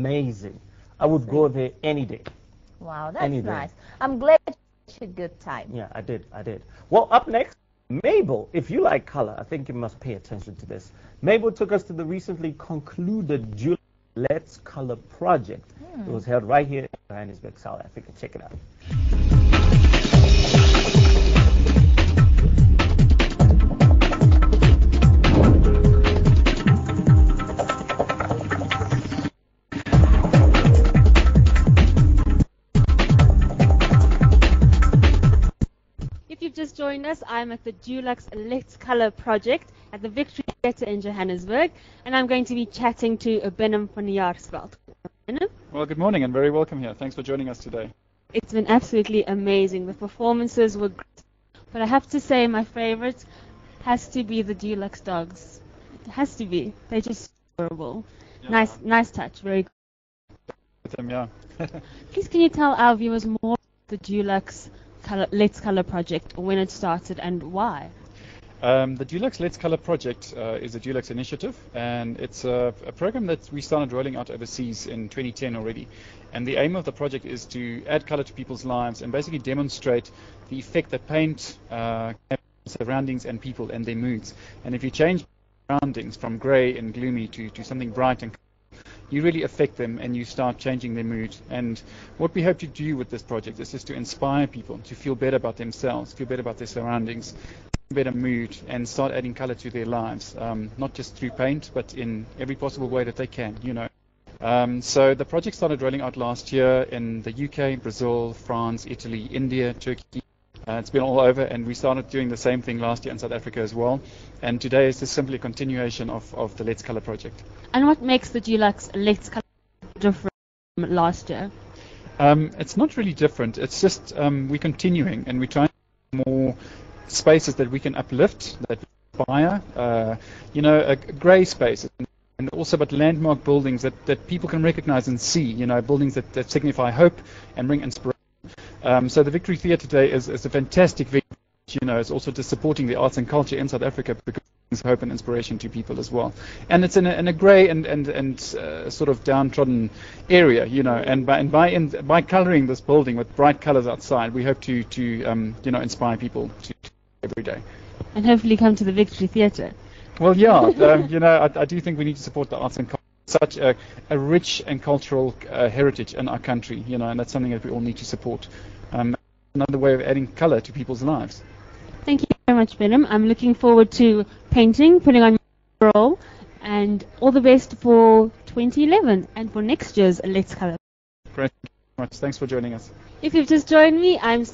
amazing. I would go there any day. Wow, that's nice. I'm glad you had a good time. Yeah, I did. Well, up next, Mabel. If you like color, I think you must pay attention to this. Mabel took us to the recently concluded July Let's Color project. It was held right here in Johannesburg, South Africa. Check it out. Just joined us. I'm at the Dulux Let's Color project at the Victory Theatre in Johannesburg, and I'm going to be chatting to Benham van Jaarsveld. Well, good morning and very welcome here. Thanks for joining us today. It's been absolutely amazing. The performances were great, but I have to say my favorite has to be the Dulux dogs. It has to be. They're just adorable. Yeah. Nice touch. Very good. With them, yeah. Please, can you tell our viewers more about the Dulux Let's Color project, when it started and why? The Dulux Let's Color project is a Dulux initiative, and it's a program that we started rolling out overseas in 2010 already. And the aim of the project is to add color to people's lives and basically demonstrate the effect that paint can have on surroundings and people and their moods. And if you change surroundings from grey and gloomy to something bright and you really affect them and you start changing their mood. And what we hope to do with this project is just to inspire people to feel better about themselves, feel better about their surroundings, better mood, and start adding color to their lives, not just through paint, but in every possible way that they can, you know. So the project started rolling out last year in the UK, Brazil, France, Italy, India, Turkey. It's been all over, and we started doing the same thing last year in South Africa as well. And today is just simply a continuation of the Let's Color project. And what makes the Dulux Let's Color different from last year? It's not really different. It's just we're continuing, and we're trying more spaces that we can uplift, that inspire, grey spaces, and also but landmark buildings that people can recognize and see, buildings that signify hope and bring inspiration. So the Victory Theatre today is a fantastic venue. It's also just supporting the arts and culture in South Africa because it brings hope and inspiration to people as well. And it's in a grey and sort of downtrodden area, and by colouring this building with bright colours outside, we hope to inspire people to every day. And hopefully come to the Victory Theatre. Well, yeah, I do think we need to support the arts and culture. Such a rich and cultural heritage in our country, and that's something that we all need to support. Another way of adding colour to people's lives. Thank you very much, Benham. I'm looking forward to painting, putting on my role, and all the best for 2011 and for next year's Let's Color. Great. Thank you very much. Thanks for joining us. If you've just joined me, I'm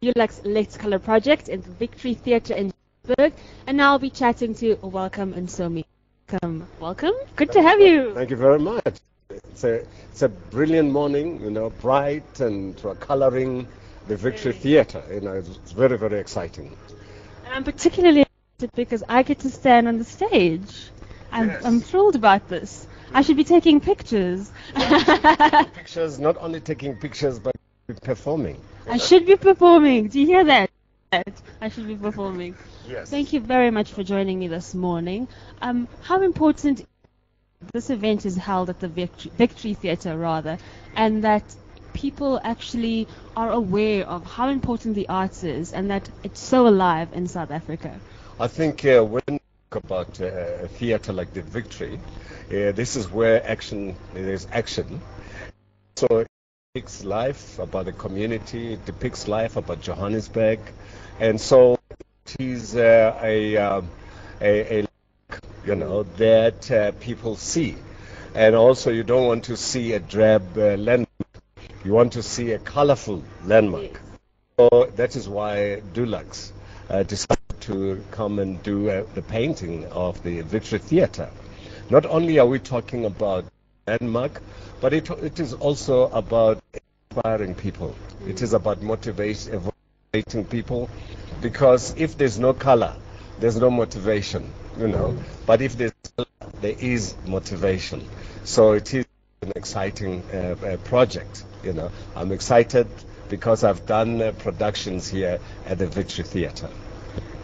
Dulux Let's Color project in the Victory Theatre in Johannesburg, and now I'll be chatting to Welcome and Somi. Welcome. Good to have you. Thank you very much. It's a brilliant morning, bright, and colouring the Victory Theatre. It's very, very exciting. And I'm particularly excited because I get to stand on the stage. I'm thrilled about this. I should be taking pictures. Pictures, not only taking pictures, but performing. I should be performing. Do you hear that? I should be performing. Yes. Thank you very much for joining me this morning. How important this event is held at the Victory Theatre, rather, and that people actually are aware of how important the arts is and that it's so alive in South Africa? I think when we talk about a theatre like the Victory, this is where there's action. So it depicts life about the community, it depicts life about Johannesburg, and so it is that people see. And also you don't want to see a drab landmark. You want to see a colorful landmark. So that is why Dulux decided to come and do the painting of the Victory Theatre. Not only are we talking about landmark, but it is also about inspiring people. It is about motivating people, because if there's no color, there's no motivation, But if there is motivation. So it is an exciting project, I'm excited because I've done productions here at the Victory Theatre.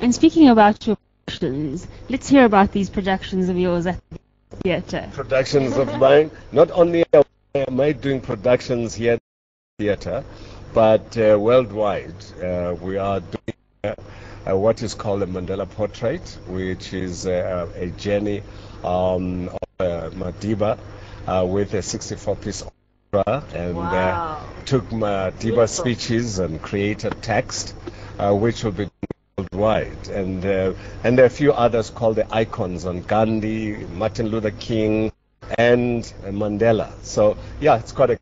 And speaking about your productions, let's hear about these productions of yours at the theatre. Productions of mine, not only am I doing productions here at the theatre, but worldwide we are doing what is called a Mandela portrait, which is a journey of Madiba with a 64-piece opera, and took Madiba's speeches and created text, which will be worldwide, and there are a few others called the icons on Gandhi, Martin Luther King, and Mandela. So yeah, it's quite a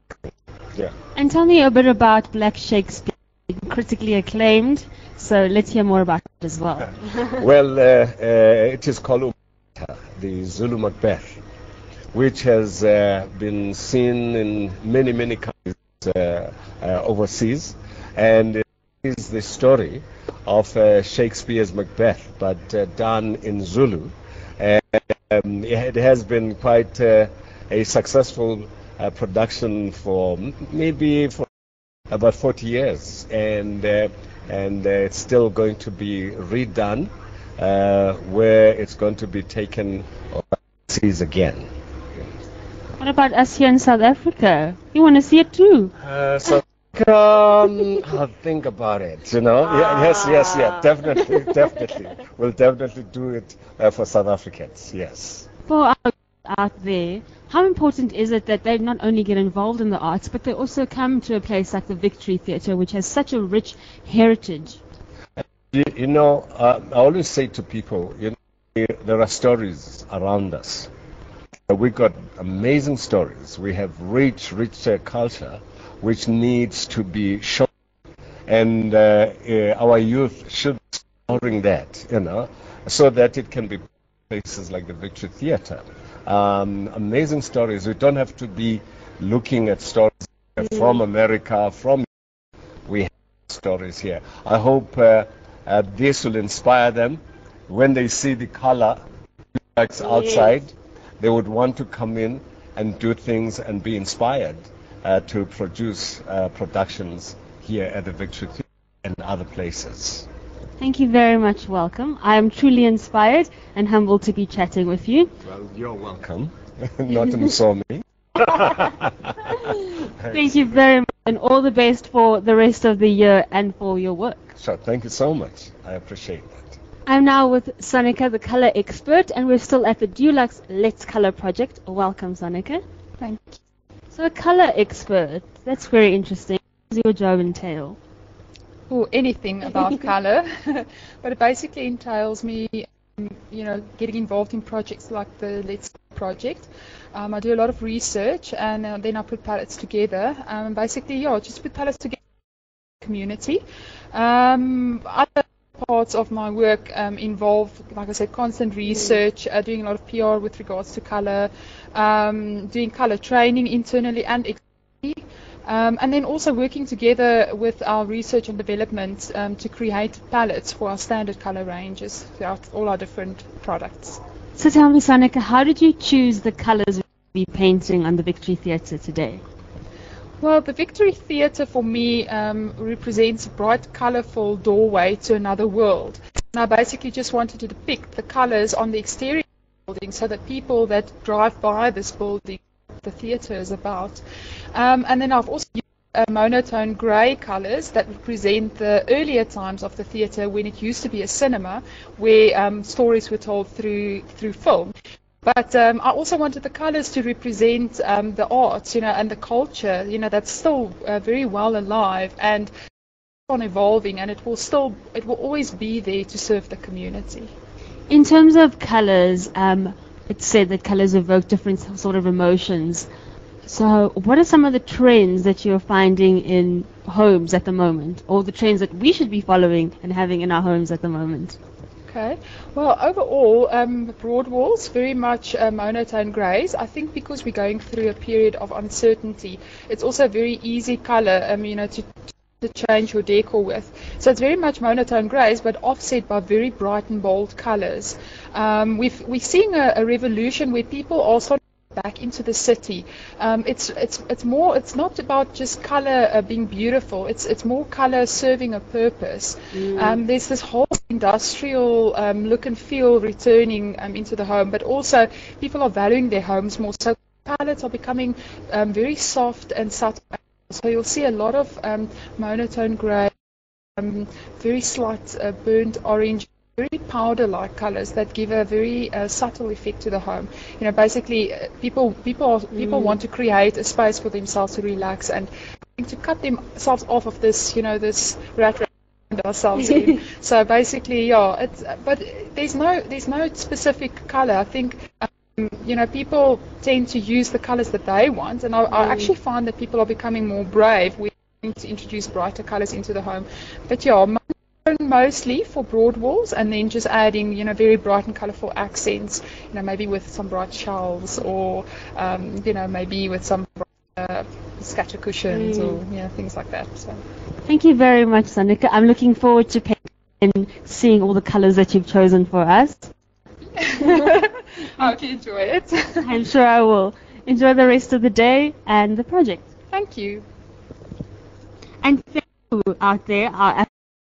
yeah. And tell me a bit about Black Shakespeare, critically acclaimed. So let's hear more about it as well. Well, it is called the Zulu Macbeth, which has been seen in many countries overseas, and it is the story of Shakespeare's Macbeth, but done in Zulu. And it has been quite a successful production for about 40 years, and it's still going to be redone, where it's going to be taken overseas again. What about us here in South Africa? You want to see it too? I'll think about it, you know. Yes, definitely. We'll definitely do it for South Africans, yes. For out there, how important is it that they not only get involved in the arts, but they also come to a place like the Victory Theatre, which has such a rich heritage? You know, I always say to people, there are stories around us. We've got amazing stories. We have rich culture, which needs to be shown, and our youth should be exploring that, so that it can be places like the Victory Theatre. Amazing stories. We don't have to be looking at stories from America, we have stories here. I hope this will inspire them. When they see the color outside, they would want to come in and do things and be inspired to produce productions here at the Victory Theatre and other places. Thank you very much. Welcome. I am truly inspired and humbled to be chatting with you. Well, you're welcome. Not to saw me. Thank you very much, and all the best for the rest of the year and for your work. Sure. Thank you so much. I appreciate that. I'm now with Sonika, the color expert, and we're still at the Dulux Let's Color project. Welcome, Sonika. Thank you. So a color expert, that's very interesting. What does your job entail? Or anything about color, but it basically entails me, getting involved in projects like the Let's project. I do a lot of research, and then I put palettes together. Just put palettes together in the community. Other parts of my work involve, like I said, constant research, doing a lot of PR with regards to color, doing color training internally and externally. And then also working together with our research and development to create palettes for our standard color ranges throughout all our different products. So tell me, Sonika, how did you choose the colors you'll be painting on the Victory Theatre today? Well, the Victory Theatre for me represents a bright, colourful doorway to another world. And I basically just wanted to depict the colours on the exterior of the building so that people that drive by this building, the theatre is about. And then I've also used monotone grey colours that represent the earlier times of the theatre when it used to be a cinema where stories were told through film. But I also wanted the colours to represent the arts, and the culture, that's still very well alive and on evolving, and it will always be there to serve the community. In terms of colours, it's said that colours evoke different sort of emotions. So what are some of the trends that you're finding in homes at the moment, or the trends that we should be following and having in our homes at the moment? Okay. Well, overall, broad walls, very much monotone greys. I think because we're going through a period of uncertainty, it's also a very easy colour, to change your decor with. So it's very much monotone greys, but offset by very bright and bold colours. We're seeing a revolution where people are starting back into the city. It's not about just colour being beautiful. It's more colour serving a purpose. There's this whole industrial look and feel returning into the home, but also people are valuing their homes more. So palettes are becoming very soft and subtle. So you'll see a lot of monotone grey, very slight burnt orange, very powder-like colors that give a very subtle effect to the home. You know, basically, people want to create a space for themselves to relax and to cut themselves off of this, you know, this rat race ourselves in. So basically, yeah, but there's no specific color. I think. You know, people tend to use the colors that they want, and I actually find that people are becoming more brave. We're going to introduce brighter colors into the home. But yeah, mostly for broad walls, and then just adding, you know, very bright and colorful accents, you know, maybe with some bright shelves, or you know, maybe with some scatter cushions, or, you know, things like that. So thank you very much, Sanika. I'm looking forward to and seeing all the colors that you've chosen for us. I hope you enjoy it. I'm sure I will. Enjoy the rest of the day and the project. Thank you. And thank you out there, our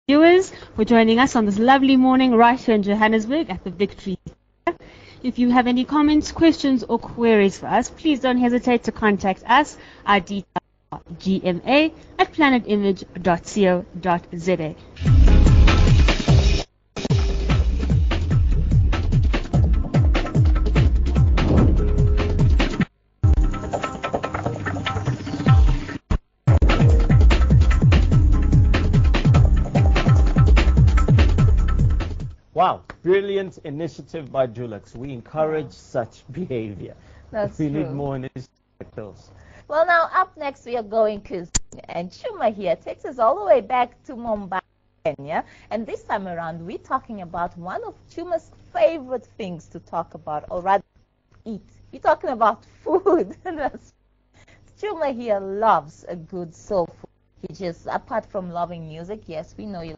viewers, for joining us on this lovely morning right here in Johannesburg at the Victory. If you have any comments, questions, or queries for us, please don't hesitate to contact us. Our details are gma@planetimage.co.za. Wow, brilliant initiative by Dulux. We encourage such behavior. We need more initiatives like those. Well, now up next we are going to, and Chuma here takes us all the way back to Mumbai, Kenya. And this time around we're talking about one of Chuma's favorite things to talk about, or rather eat. We're talking about food. Chuma here loves a good soul food. He just, apart from loving music, yes, we know you